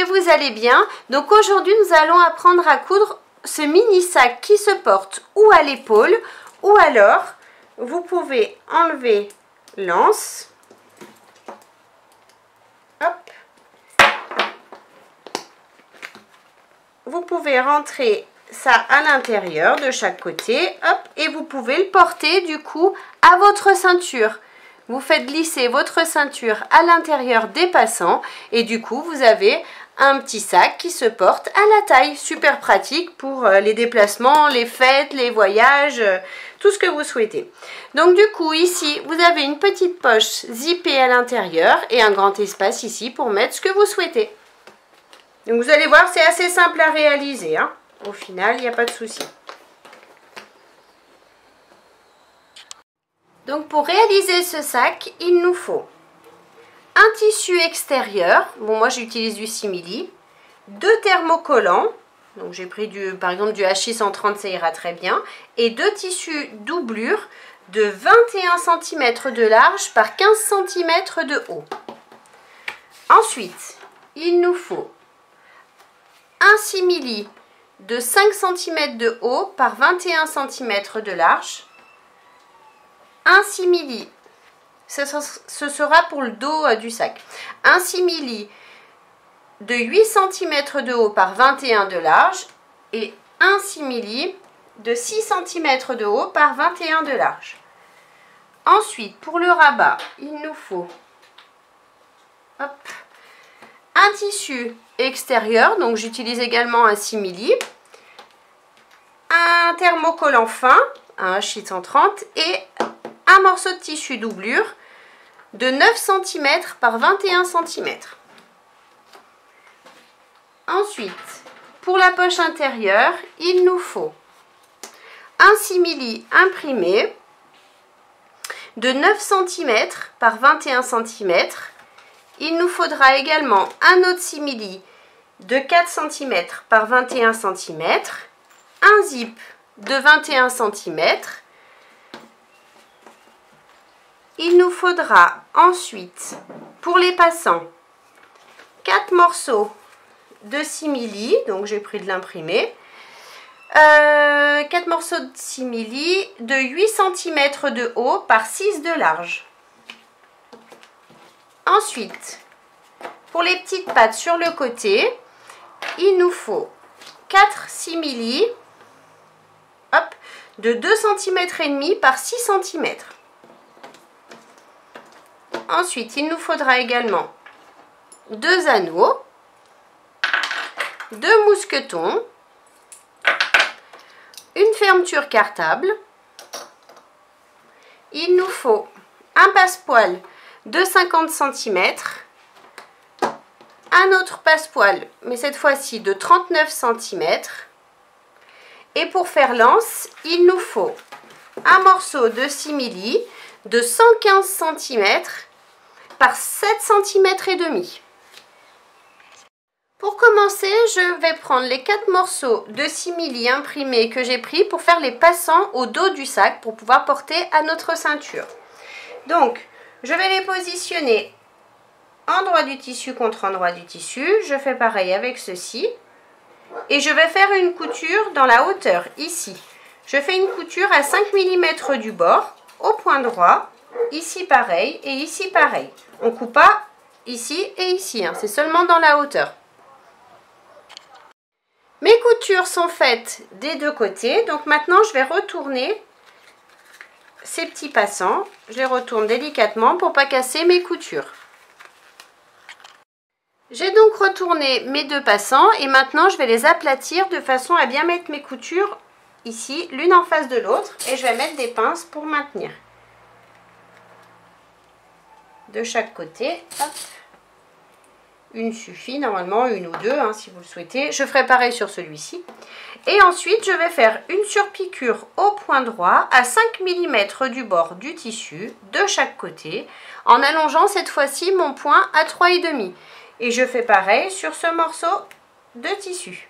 que vous allez bien. Donc aujourd'hui nous allons apprendre à coudre ce mini sac qui se porte ou à l'épaule ou alors vous pouvez enlever l'anse. Hop. Vous pouvez rentrer ça à l'intérieur de chaque côté, hop, et vous pouvez le porter du coup à votre ceinture. Vous faites glisser votre ceinture à l'intérieur des passants et du coup vous avez un petit sac qui se porte à la taille. Super pratique pour les déplacements, les fêtes, les voyages, tout ce que vous souhaitez. Donc du coup ici vous avez une petite poche zippée à l'intérieur et un grand espace ici pour mettre ce que vous souhaitez. Donc vous allez voir, c'est assez simple à réaliser, hein. Au final, il n'y a pas de souci. Donc pour réaliser ce sac, il nous faut un tissu extérieur. Bon, moi j'utilise du simili, 2 thermocollants. Donc j'ai pris par exemple du H6 130, ça ira très bien. Et 2 tissus doublure de 21 cm de large par 15 cm de haut. Ensuite, il nous faut un simili de 5 cm de haut par 21 cm de large. Un simili, ce sera pour le dos du sac. Un simili de 8 cm de haut par 21 de large et un simili de 6 cm de haut par 21 de large. Ensuite, pour le rabat, il nous faut un tissu extérieur, donc j'utilise également un simili, un thermocollant fin, un H6 130 et un morceau de tissu doublure de 9 cm par 21 cm. Ensuite, pour la poche intérieure, il nous faut un simili imprimé de 9 cm par 21 cm. Il nous faudra également un autre simili de 4 cm par 21 cm, un zip de 21 cm. Il nous faudra ensuite, pour les passants, 4 morceaux de simili, donc j'ai pris de l'imprimé, 4 morceaux de simili de 8 cm de haut par 6 de large. Ensuite, pour les petites pattes sur le côté, il nous faut 4 simili de 2 cm et demi par 6 cm. Ensuite, il nous faudra également 2 anneaux, 2 mousquetons, une fermeture cartable. Il nous faut un passepoil de 50 cm, un autre passepoil, mais cette fois-ci de 39 cm. Et pour faire l'anse, il nous faut un morceau de simili de 115 cm par 7 cm et demi. Pour commencer, je vais prendre les 4 morceaux de simili imprimés que j'ai pris pour faire les passants au dos du sac pour pouvoir porter à notre ceinture. Donc, je vais les positionner endroit du tissu contre endroit du tissu. Je fais pareil avec ceci. Et je vais faire une couture dans la hauteur, ici. Je fais une couture à 5 mm du bord, au point droit. Ici pareil et ici pareil. On ne coupe pas ici et ici, hein, c'est seulement dans la hauteur. Mes coutures sont faites des deux côtés, donc maintenant je vais retourner ces petits passants. Je les retourne délicatement pour ne pas casser mes coutures. J'ai donc retourné mes 2 passants et maintenant je vais les aplatir de façon à bien mettre mes coutures ici, l'une en face de l'autre, et je vais mettre des pinces pour maintenir. De chaque côté, hop. Une suffit, normalement une ou 2 hein, si vous le souhaitez. Je ferai pareil sur celui-ci. Et ensuite, je vais faire une surpiqûre au point droit à 5 mm du bord du tissu, de chaque côté, en allongeant cette fois-ci mon point à 3,5. Et je fais pareil sur ce morceau de tissu.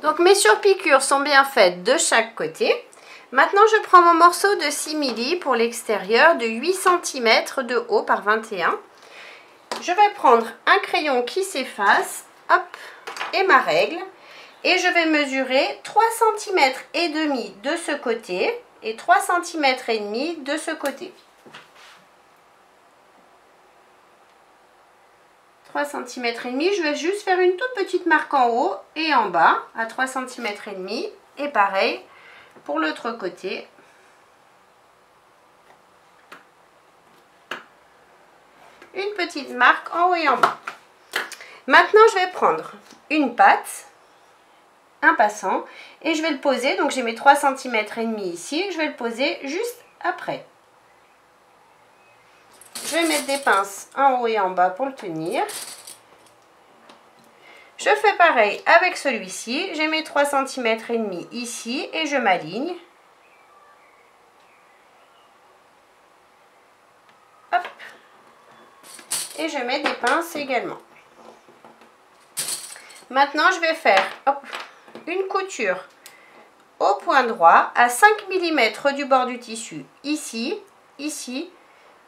Donc mes surpiqûres sont bien faites de chaque côté. Maintenant, je prends mon morceau de simili pour l'extérieur de 8 cm de haut par 21. je vais prendre un crayon qui s'efface, hop, et ma règle. Et je vais mesurer 3 cm et demi de ce côté et 3 cm et demi de ce côté. 3 cm et demi, je vais juste faire une toute petite marque en haut et en bas à 3 cm et demi et pareil pour l'autre côté. Une petite marque en haut et en bas. Maintenant, je vais prendre une pâte, un passant, et je vais le poser. Donc, j'ai mes 3 cm et demi ici. Je vais le poser juste après. Je vais mettre des pinces en haut et en bas pour le tenir. Je fais pareil avec celui-ci. J'ai mes 3 cm et demi ici et je m'aligne. Hop. Et je mets des pinces également. Maintenant, je vais faire une couture au point droit à 5 mm du bord du tissu. Ici, ici,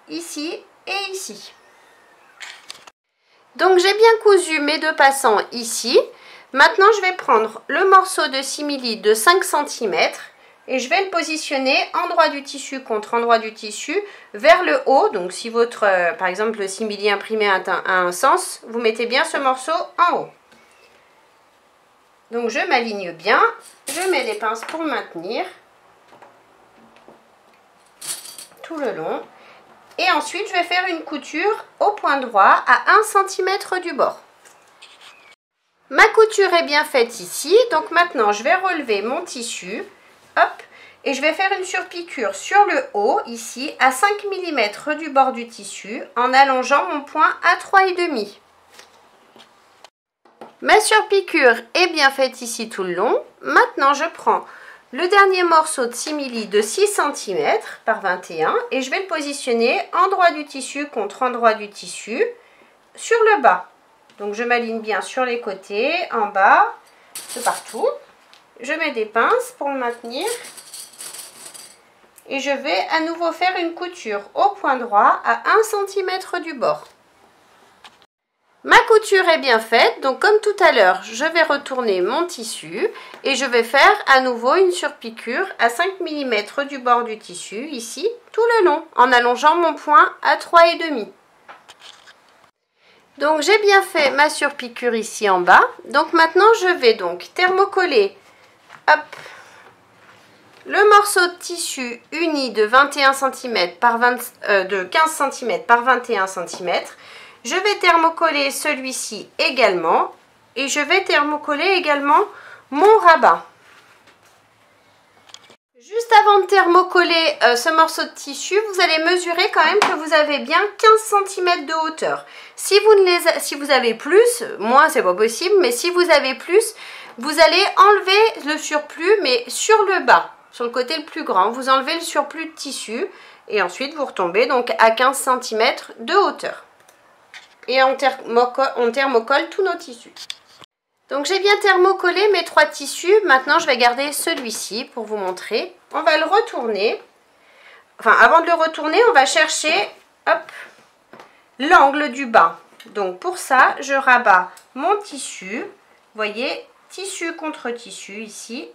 ici et ici. Donc, j'ai bien cousu mes deux passants ici. Maintenant, je vais prendre le morceau de simili de 5 cm et je vais le positionner endroit du tissu contre endroit du tissu vers le haut. Donc, si votre, par exemple, le simili imprimé a un sens, vous mettez bien ce morceau en haut. Donc, je m'aligne bien. Je mets des pinces pour maintenir tout le long. Et ensuite, je vais faire une couture au point droit à 1 cm du bord. Ma couture est bien faite ici. Donc, maintenant, je vais relever mon tissu. Hop. Et je vais faire une surpiqûre sur le haut, ici, à 5 mm du bord du tissu, en allongeant mon point à 3,5. Ma surpiqûre est bien faite ici tout le long. Maintenant, je prends le dernier morceau de simili de 6 cm par 21 et je vais le positionner endroit du tissu contre endroit du tissu sur le bas. Donc, je m'aligne bien sur les côtés, en bas, de partout. Je mets des pinces pour le maintenir. Et je vais à nouveau faire une couture au point droit à 1 cm du bord. Ma couture est bien faite, donc comme tout à l'heure, je vais retourner mon tissu et je vais faire à nouveau une surpiqûre à 5 mm du bord du tissu, ici, tout le long, en allongeant mon point à 3,5. Donc j'ai bien fait ma surpiqûre ici en bas. Donc maintenant, je vais donc thermocoller, hop, le morceau de tissu uni de 21 cm par de 15 cm par 21 cm. Je vais thermocoller celui-ci également et je vais thermocoller également mon rabat. Juste avant de thermocoller ce morceau de tissu, vous allez mesurer quand même que vous avez bien 15 cm de hauteur. Si vous avez plus, moins c'est pas possible, mais si vous avez plus, vous allez enlever le surplus mais sur le bas, sur le côté le plus grand. Vous enlevez le surplus de tissu et ensuite vous retombez donc à 15 cm de hauteur. Et on thermocolle tous nos tissus. Donc j'ai bien thermocollé mes 3 tissus. Maintenant je vais garder celui-ci pour vous montrer. On va le retourner. Enfin avant de le retourner, on va chercher l'angle du bas. Donc pour ça, je rabats mon tissu. Vous voyez, tissu contre tissu ici.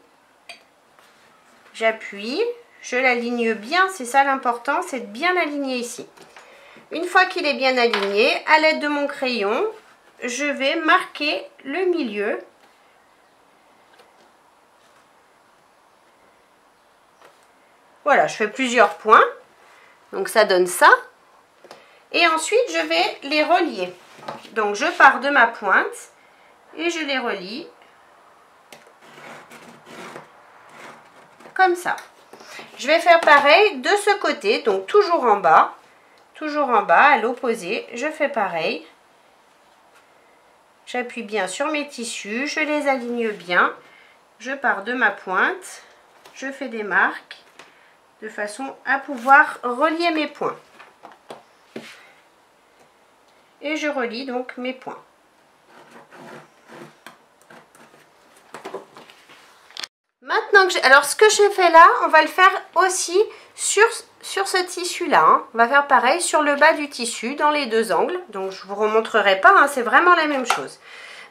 J'appuie, je l'aligne bien. C'est ça l'important, c'est de bien l'aligner ici. Une fois qu'il est bien aligné, à l'aide de mon crayon, je vais marquer le milieu. Voilà, je fais plusieurs points. Donc ça donne ça. Et ensuite, je vais les relier. Donc je pars de ma pointe et je les relie comme ça. Je vais faire pareil de ce côté, donc toujours en bas. Toujours en bas, à l'opposé, je fais pareil. J'appuie bien sur mes tissus, je les aligne bien. Je pars de ma pointe, je fais des marques de façon à pouvoir relier mes points. Et je relie donc mes points. Maintenant que alors ce que j'ai fait là, on va le faire aussi sur sur ce tissu-là. Hein. On va faire pareil sur le bas du tissu, dans les deux angles. Donc, je ne vous remontrerai pas, hein, c'est vraiment la même chose.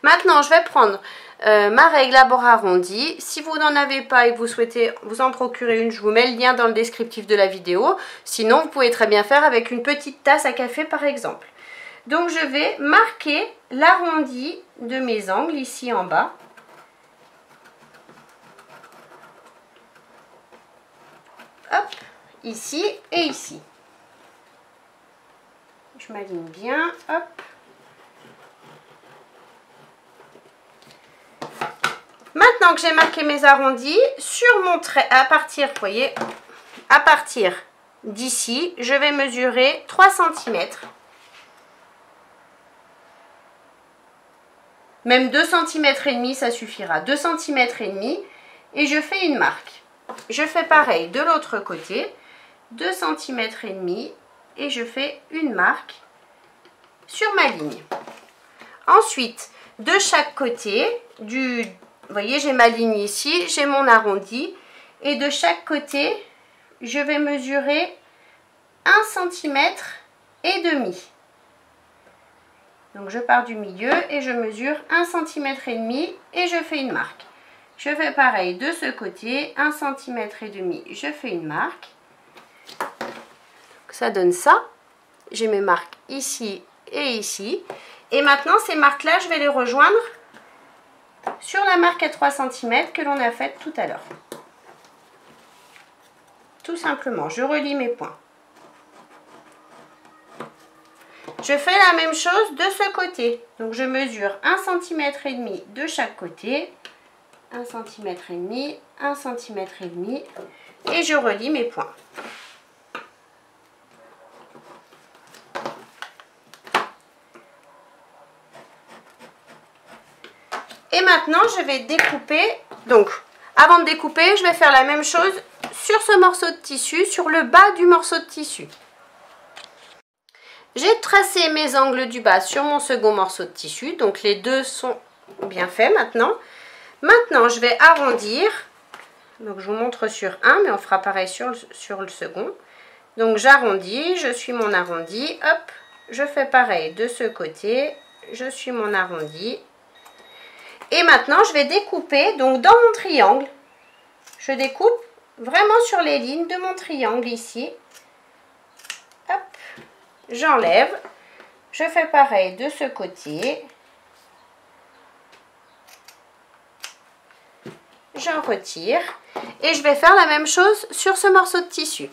Maintenant, je vais prendre ma règle à bord arrondi. Si vous n'en avez pas et que vous souhaitez vous en procurer une, je vous mets le lien dans le descriptif de la vidéo. Sinon, vous pouvez très bien faire avec une petite tasse à café, par exemple. Donc, je vais marquer l'arrondi de mes angles ici en bas. Hop, ici et ici. Je m'aligne bien, hop. Maintenant que j'ai marqué mes arrondis, sur mon trait, à partir, vous voyez, à partir d'ici, je vais mesurer 3 cm. Même 2 cm et demi, ça suffira. 2 cm et demi et je fais une marque. Je fais pareil de l'autre côté, 2 cm et demi et je fais une marque sur ma ligne. Ensuite, de chaque côté du... Vous voyez, j'ai ma ligne ici, j'ai mon arrondi. Et de chaque côté, je vais mesurer 1 cm et demi. Donc, je pars du milieu et je mesure 1 cm et demi et je fais une marque. Je fais pareil de ce côté, 1 cm et demi, je fais une marque. Ça donne ça. J'ai mes marques ici et ici. Et maintenant, ces marques-là, je vais les rejoindre sur la marque à 3 cm que l'on a faite tout à l'heure. Tout simplement, je relie mes points. Je fais la même chose de ce côté. Donc je mesure 1 cm et demi de chaque côté. 1 cm et demi, 1 cm et demi. Et je relie mes points. Et maintenant, je vais découper. Donc, avant de découper, je vais faire la même chose sur ce morceau de tissu, sur le bas du morceau de tissu. J'ai tracé mes angles du bas sur mon second morceau de tissu. Donc, les deux sont bien faits maintenant. Maintenant, je vais arrondir. Donc, je vous montre sur un, mais on fera pareil sur le second. Donc, j'arrondis, je suis mon arrondi. Hop, je fais pareil de ce côté. Je suis mon arrondi. Et maintenant, je vais découper, donc dans mon triangle, je découpe vraiment sur les lignes de mon triangle ici. Hop, j'enlève, je fais pareil de ce côté. J'en retire et je vais faire la même chose sur ce morceau de tissu.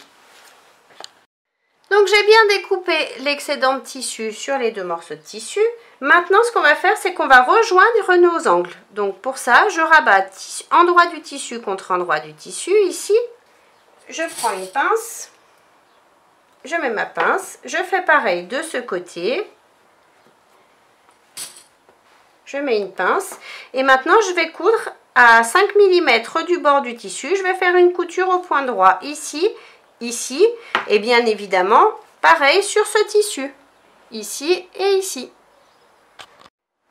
Donc j'ai bien découpé l'excédent de tissu sur les deux morceaux de tissu. Maintenant, ce qu'on va faire, c'est qu'on va rejoindre nos angles. Donc pour ça, je rabats endroit du tissu contre endroit du tissu. Ici, je prends une pince, je mets ma pince, je fais pareil de ce côté. Je mets une pince et maintenant, je vais coudre à 5 mm du bord du tissu. Je vais faire une couture au point droit ici, ici et bien évidemment, pareil sur ce tissu, ici et ici.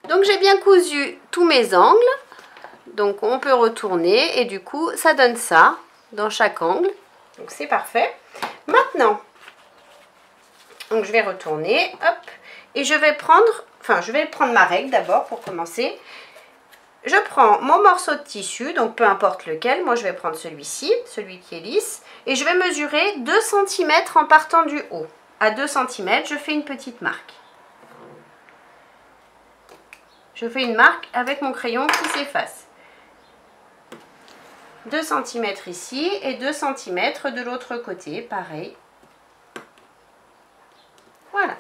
Donc j'ai bien cousu tous mes angles, donc on peut retourner et du coup ça donne ça dans chaque angle, donc c'est parfait. Maintenant, donc je vais retourner, hop, et je vais prendre ma règle d'abord pour commencer. Je prends mon morceau de tissu, donc peu importe lequel, moi je vais prendre celui-ci, celui qui est lisse, et je vais mesurer 2 cm en partant du haut. À 2 cm, je fais une petite marque. Je fais une marque avec mon crayon qui s'efface. 2 cm ici et 2 cm de l'autre côté, pareil. Voilà.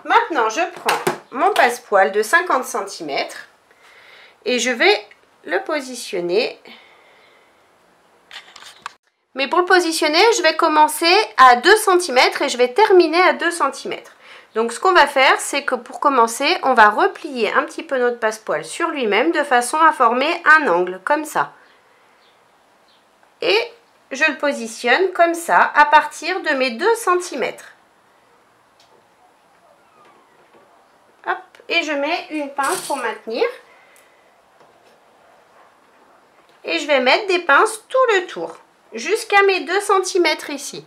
Maintenant, je prends mon passepoil de 50 cm et je vais le positionner. Mais pour le positionner, je vais commencer à 2 cm et je vais terminer à 2 cm. Donc ce qu'on va faire, c'est que pour commencer, on va replier un petit peu notre passepoil sur lui-même de façon à former un angle, comme ça. Et je le positionne comme ça à partir de mes 2 cm. Hop, et je mets une pince pour maintenir. Et je vais mettre des pinces tout le tour, jusqu'à mes 2 cm ici.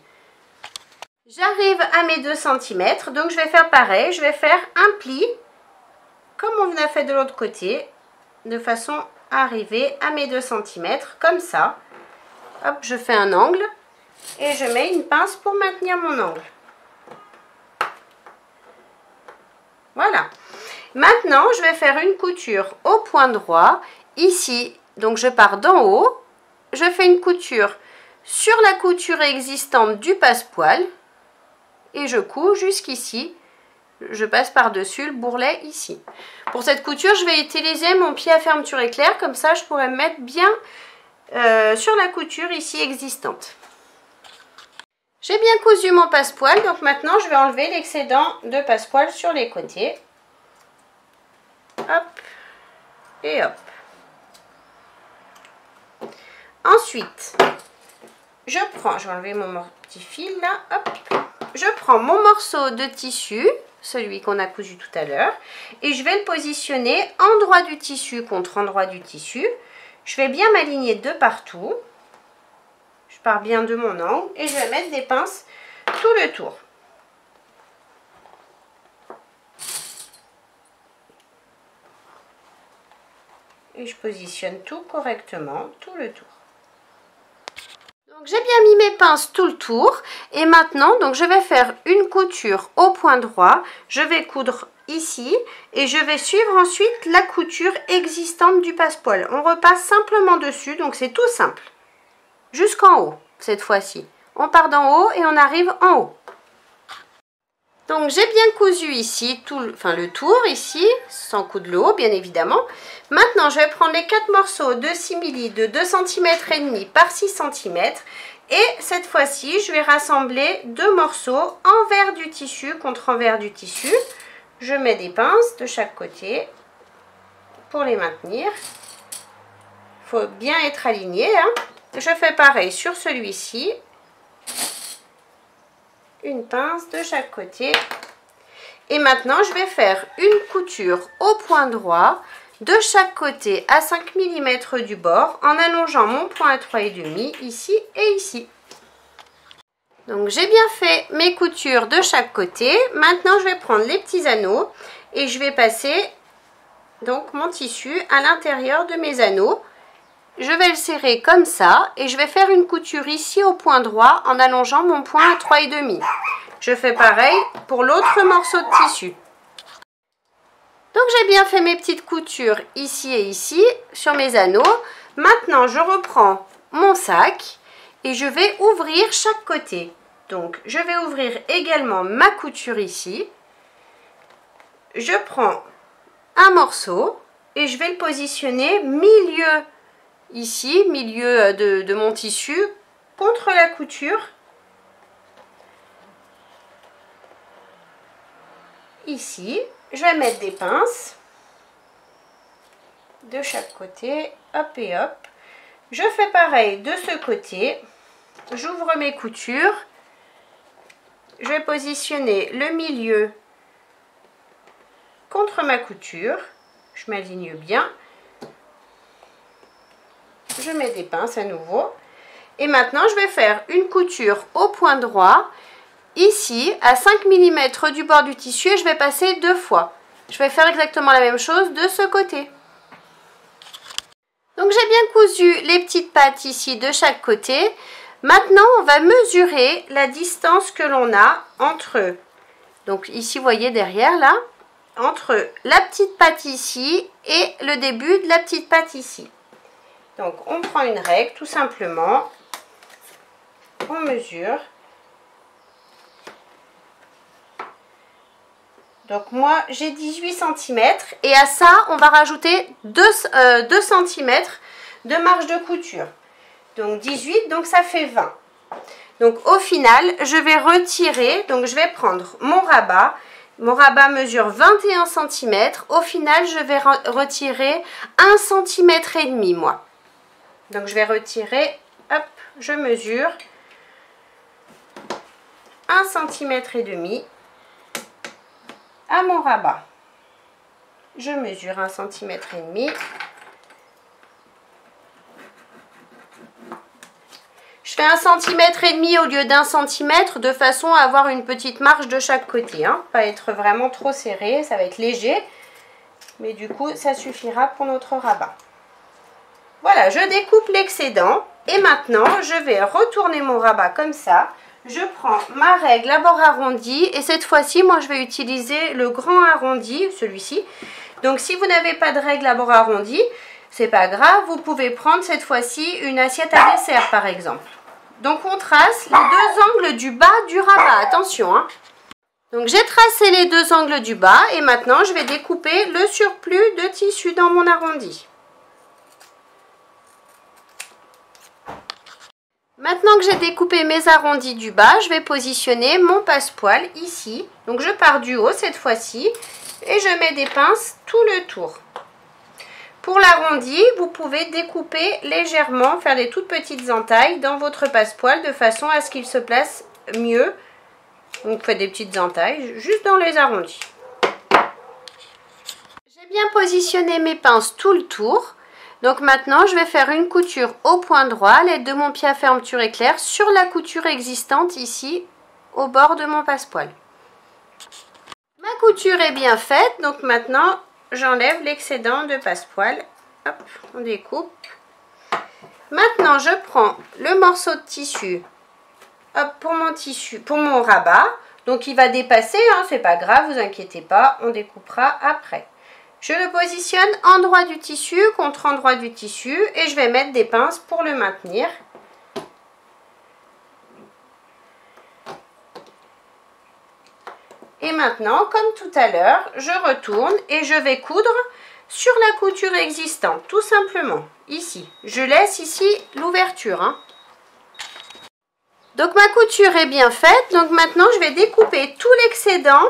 J'arrive à mes 2 cm, donc je vais faire pareil, je vais faire un pli, comme on a fait de l'autre côté, de façon à arriver à mes 2 cm, comme ça. Hop, je fais un angle et je mets une pince pour maintenir mon angle. Voilà. Maintenant, je vais faire une couture au point droit, ici. Donc, je pars d'en haut, je fais une couture sur la couture existante du passepoil et je couds jusqu'ici. Je passe par-dessus le bourrelet ici. Pour cette couture, je vais utiliser mon pied à fermeture éclair, comme ça je pourrais me mettre bien sur la couture ici existante. J'ai bien cousu mon passepoil, donc maintenant je vais enlever l'excédent de passepoil sur les côtés. Hop et hop. Ensuite, je vais enlever mon petit fil là, hop. Je prends mon morceau de tissu, celui qu'on a cousu tout à l'heure, et je vais le positionner endroit du tissu contre endroit du tissu. Je vais bien m'aligner de partout. Je pars bien de mon angle et je vais mettre des pinces tout le tour. Et je positionne tout correctement, tout le tour. Donc j'ai bien mis mes pinces tout le tour et maintenant donc je vais faire une couture au point droit. Je vais coudre ici et je vais suivre ensuite la couture existante du passepoil. On repasse simplement dessus, donc c'est tout simple. Jusqu'en haut cette fois-ci. On part d'en haut et on arrive en haut. Donc j'ai bien cousu ici le tour ici, sans coudre le haut bien évidemment. Maintenant je vais prendre les 4 morceaux de simili de 2 cm et demi par 6 cm et cette fois-ci je vais rassembler 2 morceaux envers du tissu contre envers du tissu. Je mets des pinces de chaque côté pour les maintenir. Il faut bien être aligné, hein. Je fais pareil sur celui-ci. Une pince de chaque côté et maintenant je vais faire une couture au point droit de chaque côté à 5 mm du bord en allongeant mon point à 3,5 ici et ici. Donc j'ai bien fait mes coutures de chaque côté. Maintenant je vais prendre les petits anneaux et je vais passer donc mon tissu à l'intérieur de mes anneaux. Je vais le serrer comme ça et je vais faire une couture ici au point droit en allongeant mon point à 3,5. Je fais pareil pour l'autre morceau de tissu. Donc j'ai bien fait mes petites coutures ici et ici sur mes anneaux. Maintenant je reprends mon sac et je vais ouvrir chaque côté. Donc je vais ouvrir également ma couture ici. Je prends un morceau et je vais le positionner milieu ici, milieu de mon tissu, contre la couture. Ici, je vais mettre des pinces de chaque côté, hop et hop. Je fais pareil de ce côté. J'ouvre mes coutures. Je vais positionner le milieu contre ma couture. Je m'aligne bien. Je mets des pinces à nouveau et maintenant je vais faire une couture au point droit ici à 5 mm du bord du tissu et je vais passer 2 fois. Je vais faire exactement la même chose de ce côté. Donc j'ai bien cousu les petites pattes ici de chaque côté. Maintenant on va mesurer la distance que l'on a entre, donc ici vous voyez derrière là, entre la petite patte ici et le début de la petite patte ici. Donc on prend une règle tout simplement, on mesure. Donc moi j'ai 18 cm et à ça on va rajouter 2 cm de marge de couture. Donc 18, donc ça fait 20. Donc au final je vais retirer, donc je vais prendre mon rabat. Mon rabat mesure 21 cm. Au final je vais retirer 1,5 cm moi. Donc je vais retirer, hop, je mesure 1,5 cm à mon rabat. Je mesure 1,5 cm. Je fais fais 1,5 cm au lieu d'1 cm de façon à avoir une petite marge de chaque côté. Hein. Pas être vraiment trop serré, ça va être léger. Mais du coup, ça suffira pour notre rabat. Voilà, je découpe l'excédent. Et maintenant, je vais retourner mon rabat comme ça. Je prends ma règle à bord arrondi. Et cette fois-ci, moi, je vais utiliser le grand arrondi, celui-ci. Donc, si vous n'avez pas de règle à bord arrondi, c'est pas grave. Vous pouvez prendre cette fois-ci une assiette à dessert, par exemple. Donc, on trace les deux angles du bas du rabat. Attention, hein. Donc, j'ai tracé les deux angles du bas. Et maintenant, je vais découper le surplus de tissu dans mon arrondi. Maintenant que j'ai découpé mes arrondis du bas, je vais positionner mon passepoil ici. Donc je pars du haut cette fois-ci et je mets des pinces tout le tour. Pour l'arrondi, vous pouvez découper légèrement, faire des toutes petites entailles dans votre passepoil de façon à ce qu'il se place mieux. Donc faites des petites entailles juste dans les arrondis. J'ai bien positionné mes pinces tout le tour. Donc maintenant, je vais faire une couture au point droit à l'aide de mon pied à fermeture éclair sur la couture existante ici au bord de mon passepoil. Ma couture est bien faite, donc maintenant j'enlève l'excédent de passepoil. Hop, on découpe. Maintenant, je prends le morceau de tissu, hop, pour mon rabat. Donc il va dépasser, hein, c'est pas grave, vous inquiétez pas, on découpera après. Je le positionne endroit du tissu contre endroit du tissu et je vais mettre des pinces pour le maintenir. Et maintenant, comme tout à l'heure, je retourne et je vais coudre sur la couture existante, tout simplement, ici. Je laisse ici l'ouverture. Hein. Donc ma couture est bien faite, donc maintenant je vais découper tout l'excédent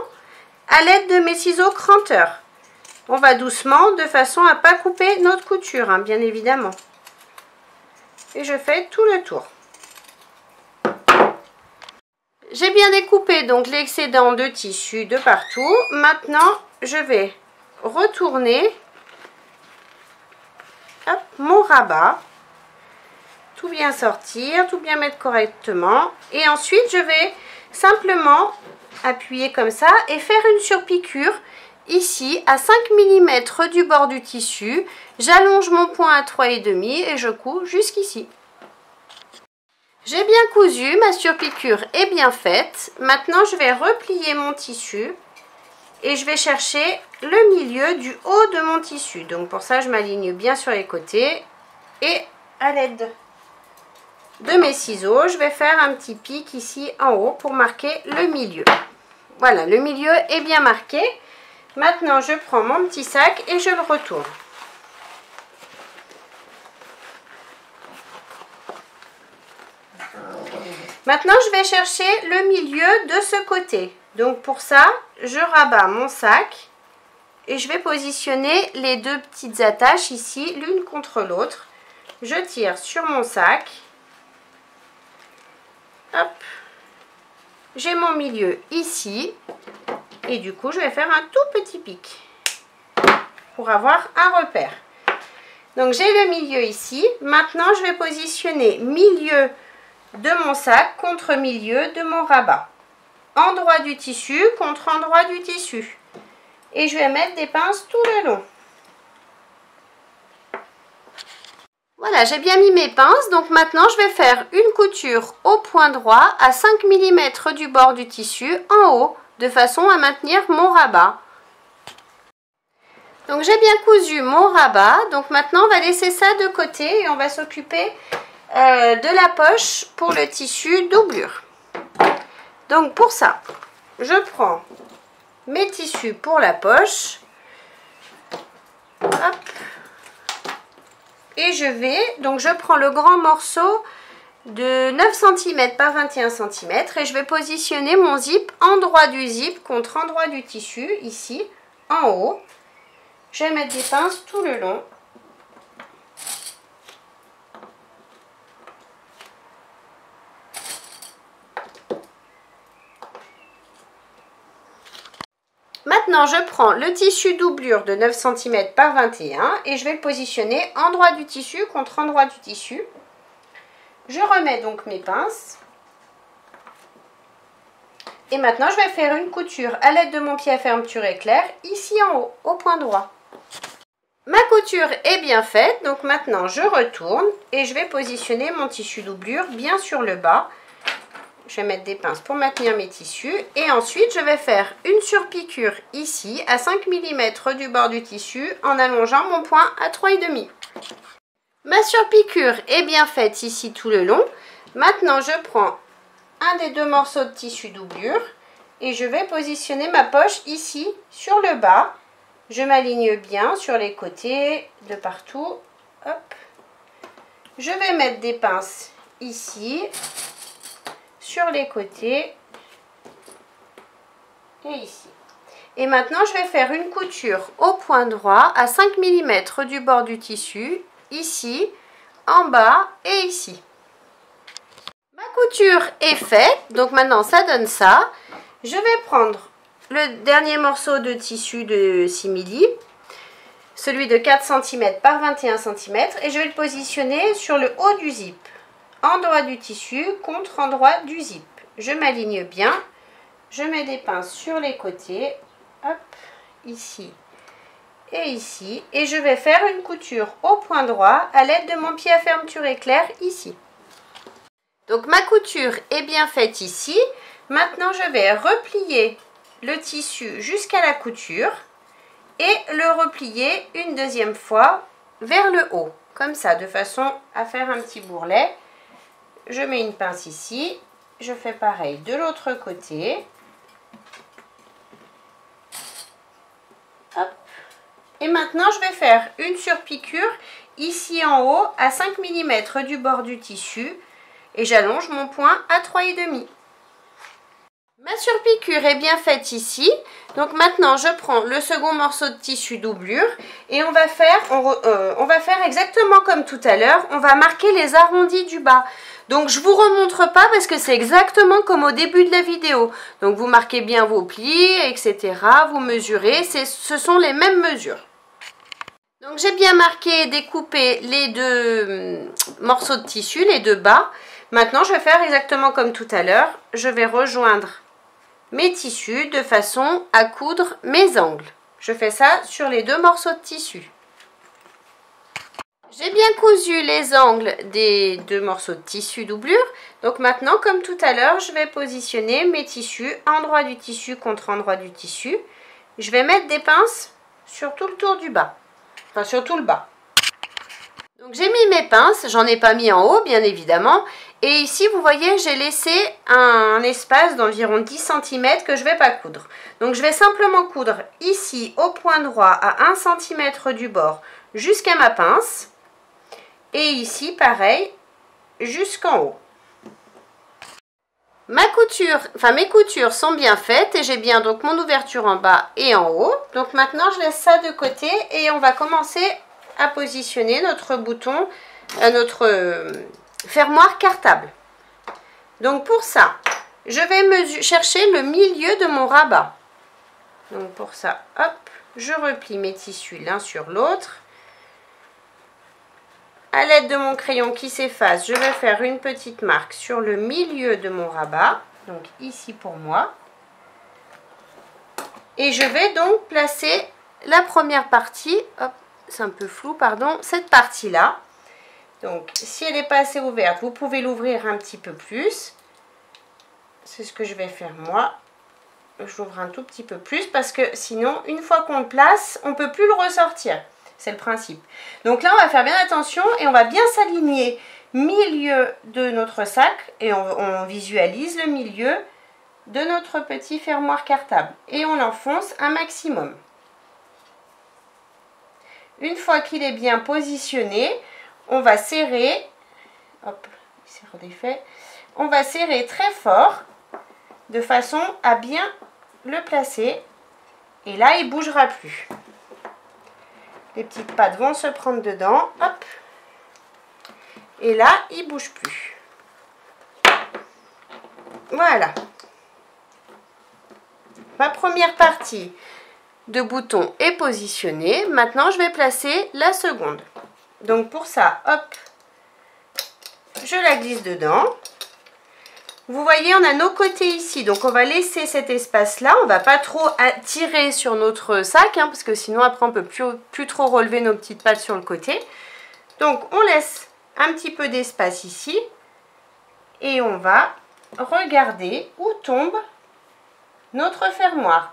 à l'aide de mes ciseaux cranteurs. On va doucement de façon à ne pas couper notre couture, hein, bien évidemment. Et je fais tout le tour. J'ai bien découpé donc l'excédent de tissu de partout. Maintenant, je vais retourner hop, mon rabat. Tout bien sortir, tout bien mettre correctement. Et ensuite, je vais simplement appuyer comme ça et faire une surpiqûre. Ici, à 5 mm du bord du tissu, j'allonge mon point à 3,5 et je couds jusqu'ici. J'ai bien cousu, ma surpiqûre est bien faite. Maintenant, je vais replier mon tissu et je vais chercher le milieu du haut de mon tissu. Donc pour ça, je m'aligne bien sur les côtés et à l'aide de mes ciseaux, je vais faire un petit pic ici en haut pour marquer le milieu. Voilà, le milieu est bien marqué. Maintenant, je prends mon petit sac et je le retourne. Maintenant, je vais chercher le milieu de ce côté. Donc, pour ça, je rabats mon sac et je vais positionner les deux petites attaches ici, l'une contre l'autre. Je tire sur mon sac. Hop. J'ai mon milieu ici. Et du coup, je vais faire un tout petit pic pour avoir un repère. Donc, j'ai le milieu ici. Maintenant, je vais positionner milieu de mon sac contre milieu de mon rabat. Endroit du tissu contre endroit du tissu. Et je vais mettre des pinces tout le long. Voilà, j'ai bien mis mes pinces. Donc, maintenant, je vais faire une couture au point droit à 5 mm du bord du tissu en haut, de façon à maintenir mon rabat. Donc j'ai bien cousu mon rabat. Donc maintenant on va laisser ça de côté et on va s'occuper de la poche pour le tissu doublure. Donc pour ça, je prends mes tissus pour la poche. Hop. Et je prends le grand morceau de 9 cm par 21 cm et je vais positionner mon zip endroit du zip contre endroit du tissu, ici, en haut. Je vais mettre des pinces tout le long. Maintenant, je prends le tissu doublure de 9 cm par 21 et je vais le positionner endroit du tissu contre endroit du tissu. Je remets donc mes pinces. Et maintenant, je vais faire une couture à l'aide de mon pied à fermeture éclair, ici en haut, au point droit. Ma couture est bien faite, donc maintenant je retourne et je vais positionner mon tissu doublure bien sur le bas. Je vais mettre des pinces pour maintenir mes tissus et ensuite je vais faire une surpiqûre ici à 5 mm du bord du tissu en allongeant mon point à 3,5. Ma surpiqûre est bien faite ici tout le long. Maintenant je prends un des deux morceaux de tissu doublure et je vais positionner ma poche ici sur le bas. Je m'aligne bien sur les côtés, de partout. Hop. Je vais mettre des pinces ici, sur les côtés et ici. Et maintenant, je vais faire une couture au point droit à 5 mm du bord du tissu, ici, en bas et ici. Ma couture est faite, donc maintenant ça donne ça. Je vais prendre le dernier morceau de tissu de simili, celui de 4 cm par 21 cm, et je vais le positionner sur le haut du zip, endroit du tissu contre endroit du zip. Je m'aligne bien, je mets des pinces sur les côtés, hop, ici et ici, et je vais faire une couture au point droit à l'aide de mon pied à fermeture éclair ici. Donc ma couture est bien faite ici. Maintenant je vais replier le tissu jusqu'à la couture et le replier une deuxième fois vers le haut, comme ça, de façon à faire un petit bourrelet. Je mets une pince ici, je fais pareil de l'autre côté. Hop. Et maintenant je vais faire une surpiqûre ici en haut à 5 mm du bord du tissu et j'allonge mon point à 3,5. Ma surpiqûre est bien faite ici, donc maintenant je prends le second morceau de tissu doublure et on va faire exactement comme tout à l'heure, on va marquer les arrondis du bas. Donc je ne vous remontre pas parce que c'est exactement comme au début de la vidéo. Donc vous marquez bien vos plis, etc. Vous mesurez, ce sont les mêmes mesures. Donc j'ai bien marqué, découpé les deux morceaux de tissu, les deux bas. Maintenant je vais faire exactement comme tout à l'heure, je vais rejoindre mes tissus de façon à coudre mes angles. Je fais ça sur les deux morceaux de tissu. J'ai bien cousu les angles des deux morceaux de tissu doublure. Donc maintenant, comme tout à l'heure, je vais positionner mes tissus, endroit du tissu contre endroit du tissu. Je vais mettre des pinces sur tout le tour du bas, enfin sur tout le bas. Donc j'ai mis mes pinces, j'en ai pas mis en haut bien évidemment. Et ici, vous voyez, j'ai laissé un espace d'environ 10 cm que je ne vais pas coudre. Donc, je vais simplement coudre ici, au point droit, à 1 cm du bord, jusqu'à ma pince. Et ici, pareil, jusqu'en haut. Mes coutures sont bien faites et j'ai bien donc mon ouverture en bas et en haut. Donc, maintenant, je laisse ça de côté et on va commencer à positionner notre bouton, notre fermoir cartable. Donc pour ça, je vais chercher le milieu de mon rabat. Donc pour ça, hop, je replie mes tissus l'un sur l'autre. À l'aide de mon crayon qui s'efface, je vais faire une petite marque sur le milieu de mon rabat. Donc ici pour moi. Et je vais donc placer la première partie, hop, c'est un peu flou, pardon, cette partie-là. Donc, si elle n'est pas assez ouverte, vous pouvez l'ouvrir un petit peu plus. C'est ce que je vais faire moi. J'ouvre un tout petit peu plus parce que sinon, une fois qu'on le place, on ne peut plus le ressortir. C'est le principe. Donc là, on va faire bien attention et on va bien s'aligner milieu de notre sac. Et on visualise le milieu de notre petit fermoir cartable. Et on l'enfonce un maximum. Une fois qu'il est bien positionné, on va serrer, hop, il s'est redéfait, on va serrer très fort de façon à bien le placer et là il ne bougera plus. Les petites pattes vont se prendre dedans, hop, et là il ne bouge plus. Voilà. Ma première partie de bouton est positionnée. Maintenant je vais placer la seconde. Donc pour ça, hop, je la glisse dedans. Vous voyez, on a nos côtés ici, donc on va laisser cet espace-là. On ne va pas trop tirer sur notre sac, hein, parce que sinon après on ne peut plus trop relever nos petites pattes sur le côté. Donc on laisse un petit peu d'espace ici et on va regarder où tombe notre fermoir.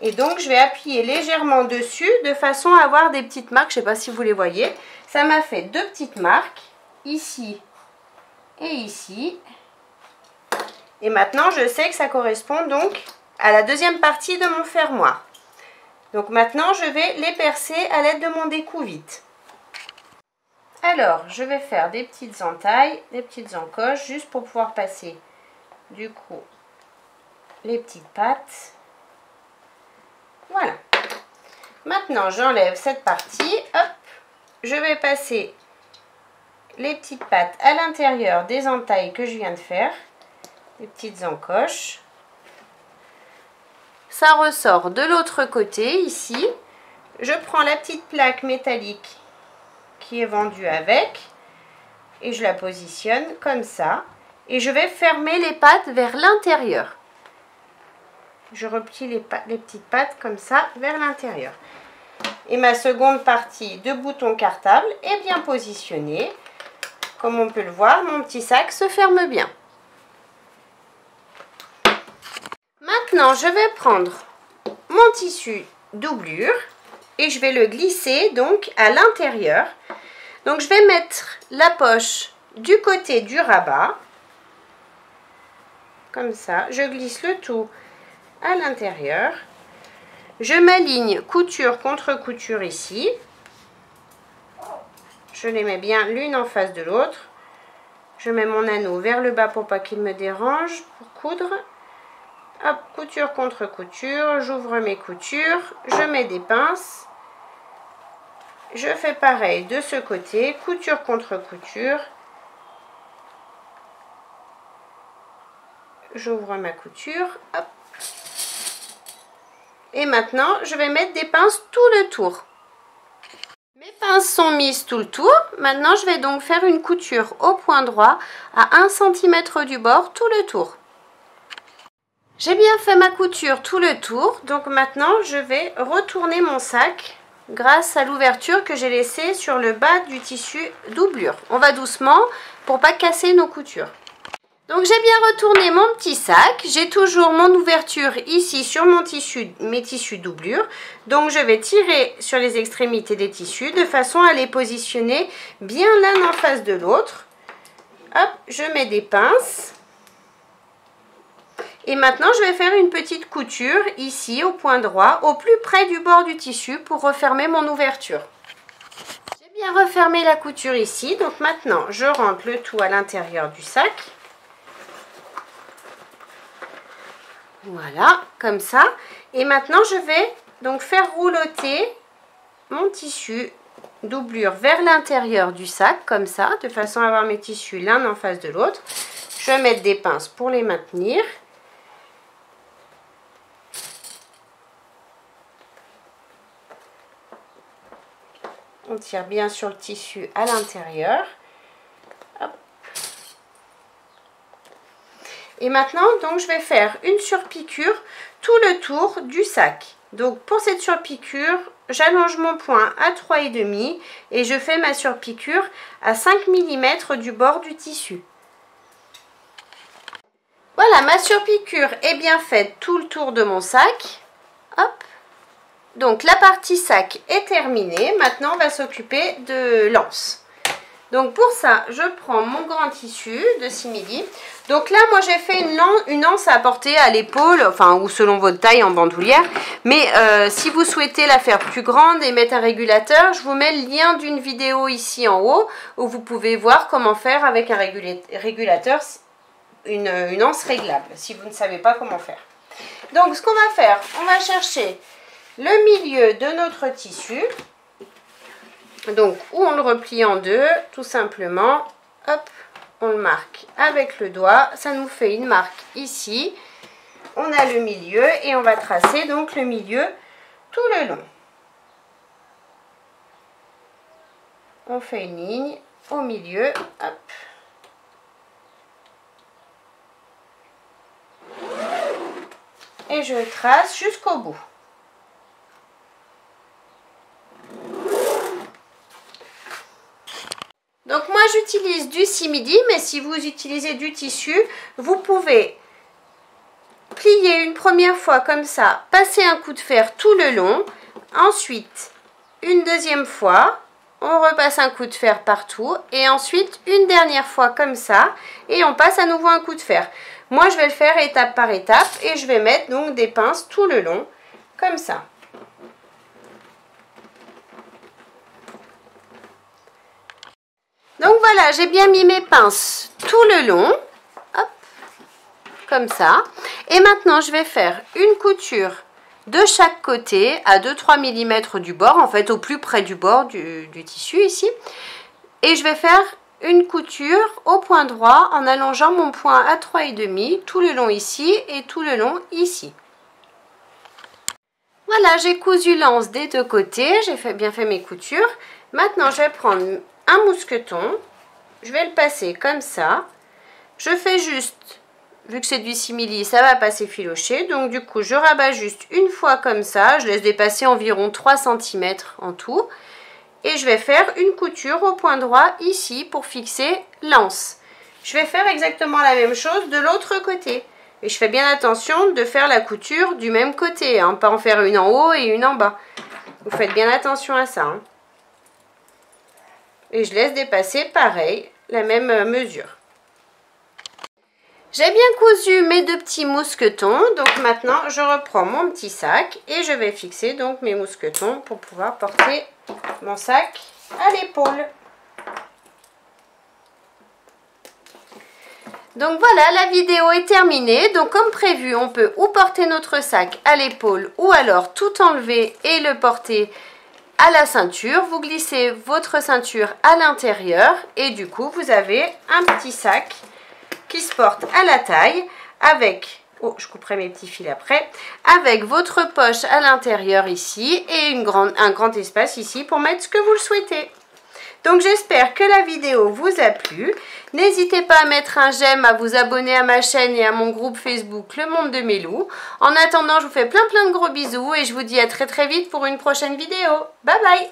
Et donc je vais appuyer légèrement dessus de façon à avoir des petites marques. Je ne sais pas si vous les voyez. Ça m'a fait deux petites marques, ici et ici. Et maintenant je sais que ça correspond donc à la deuxième partie de mon fermoir. Donc maintenant je vais les percer à l'aide de mon découvite. Alors je vais faire des petites entailles, des petites encoches juste pour pouvoir passer du coup les petites pattes. Voilà. Maintenant j'enlève cette partie, hop, je vais passer les petites pattes à l'intérieur des entailles que je viens de faire, les petites encoches. Ça ressort de l'autre côté ici. Je prends la petite plaque métallique qui est vendue avec et je la positionne comme ça et je vais fermer les pattes vers l'intérieur. Je replie les petites pattes comme ça vers l'intérieur. Et ma seconde partie de bouton cartable est bien positionnée. Comme on peut le voir, mon petit sac se ferme bien. Maintenant, je vais prendre mon tissu doublure et je vais le glisser donc à l'intérieur. Donc, je vais mettre la poche du côté du rabat. Comme ça, je glisse le tout à l'intérieur. Je m'aligne couture contre couture ici. Je les mets bien l'une en face de l'autre. Je mets mon anneau vers le bas pour pas qu'il me dérange pour coudre. Hop, couture contre couture, j'ouvre mes coutures, je mets des pinces. Je fais pareil de ce côté, couture contre couture. J'ouvre ma couture, hop. Et maintenant, je vais mettre des pinces tout le tour. Mes pinces sont mises tout le tour. Maintenant, je vais donc faire une couture au point droit à 1 cm du bord tout le tour. J'ai bien fait ma couture tout le tour. Donc maintenant, je vais retourner mon sac grâce à l'ouverture que j'ai laissée sur le bas du tissu doublure. On va doucement pour pas casser nos coutures. Donc j'ai bien retourné mon petit sac, j'ai toujours mon ouverture ici sur mes tissus doublure. Donc je vais tirer sur les extrémités des tissus de façon à les positionner bien l'un en face de l'autre. Hop, je mets des pinces. Et maintenant je vais faire une petite couture ici au point droit, au plus près du bord du tissu pour refermer mon ouverture. J'ai bien refermé la couture ici, donc maintenant je rentre le tout à l'intérieur du sac. Voilà, comme ça. Et maintenant, je vais donc faire rouloter mon tissu doublure vers l'intérieur du sac, comme ça, de façon à avoir mes tissus l'un en face de l'autre. Je vais mettre des pinces pour les maintenir. On tire bien sur le tissu à l'intérieur. Et maintenant, donc, je vais faire une surpiqûre tout le tour du sac. Donc, pour cette surpiqûre, j'allonge mon point à 3,5 et je fais ma surpiqûre à 5 mm du bord du tissu. Voilà, ma surpiqûre est bien faite tout le tour de mon sac. Hop. Donc, la partie sac est terminée. Maintenant, on va s'occuper de l'anse. Donc pour ça, je prends mon grand tissu de simili. Donc là, moi j'ai fait une anse à porter à l'épaule, enfin ou selon votre taille en bandoulière. Mais si vous souhaitez la faire plus grande et mettre un régulateur, je vous mets le lien d'une vidéo ici en haut où vous pouvez voir comment faire avec un régulateur une anse réglable si vous ne savez pas comment faire. Donc ce qu'on va faire, on va chercher le milieu de notre tissu. Donc, où on le replie en deux, tout simplement, hop, on le marque avec le doigt. Ça nous fait une marque ici. On a le milieu et on va tracer donc le milieu tout le long. On fait une ligne au milieu, hop. et je trace jusqu'au bout. Donc moi j'utilise du simili, mais si vous utilisez du tissu, vous pouvez plier une première fois comme ça, passer un coup de fer tout le long, ensuite une deuxième fois, on repasse un coup de fer partout et ensuite une dernière fois comme ça et on passe à nouveau un coup de fer. Moi je vais le faire étape par étape et je vais mettre donc des pinces tout le long comme ça. Donc voilà, j'ai bien mis mes pinces tout le long, hop, comme ça. Et maintenant, je vais faire une couture de chaque côté à 2-3 mm du bord, en fait au plus près du bord du tissu ici. Et je vais faire une couture au point droit en allongeant mon point à 3,5 tout le long ici et tout le long ici. Voilà, j'ai cousu l'anse des deux côtés, j'ai bien fait mes coutures. Maintenant, je vais prendre un mousqueton, je vais le passer comme ça. Je fais juste, vu que c'est du simili, ça va pas s'effilocher, donc du coup je rabats juste une fois comme ça, je laisse dépasser environ 3 cm en tout. Et je vais faire une couture au point droit ici pour fixer l'anse. Je vais faire exactement la même chose de l'autre côté. Et je fais bien attention de faire la couture du même côté, hein, pas en faire une en haut et une en bas. Vous faites bien attention à ça. Hein. Et je laisse dépasser pareil, la même mesure. J'ai bien cousu mes deux petits mousquetons, donc maintenant je reprends mon petit sac et je vais fixer donc mes mousquetons pour pouvoir porter mon sac à l'épaule. Donc voilà, la vidéo est terminée. Donc comme prévu, on peut ou porter notre sac à l'épaule ou alors tout enlever et le porter à la ceinture. Vous glissez votre ceinture à l'intérieur et du coup vous avez un petit sac qui se porte à la taille avec, oh je couperai mes petits fils après, avec votre poche à l'intérieur ici et un grand espace ici pour mettre ce que vous le souhaitez. Donc j'espère que la vidéo vous a plu. N'hésitez pas à mettre un j'aime, à vous abonner à ma chaîne et à mon groupe Facebook Le Monde de Mélou. En attendant, je vous fais plein de gros bisous et je vous dis à très vite pour une prochaine vidéo. Bye bye!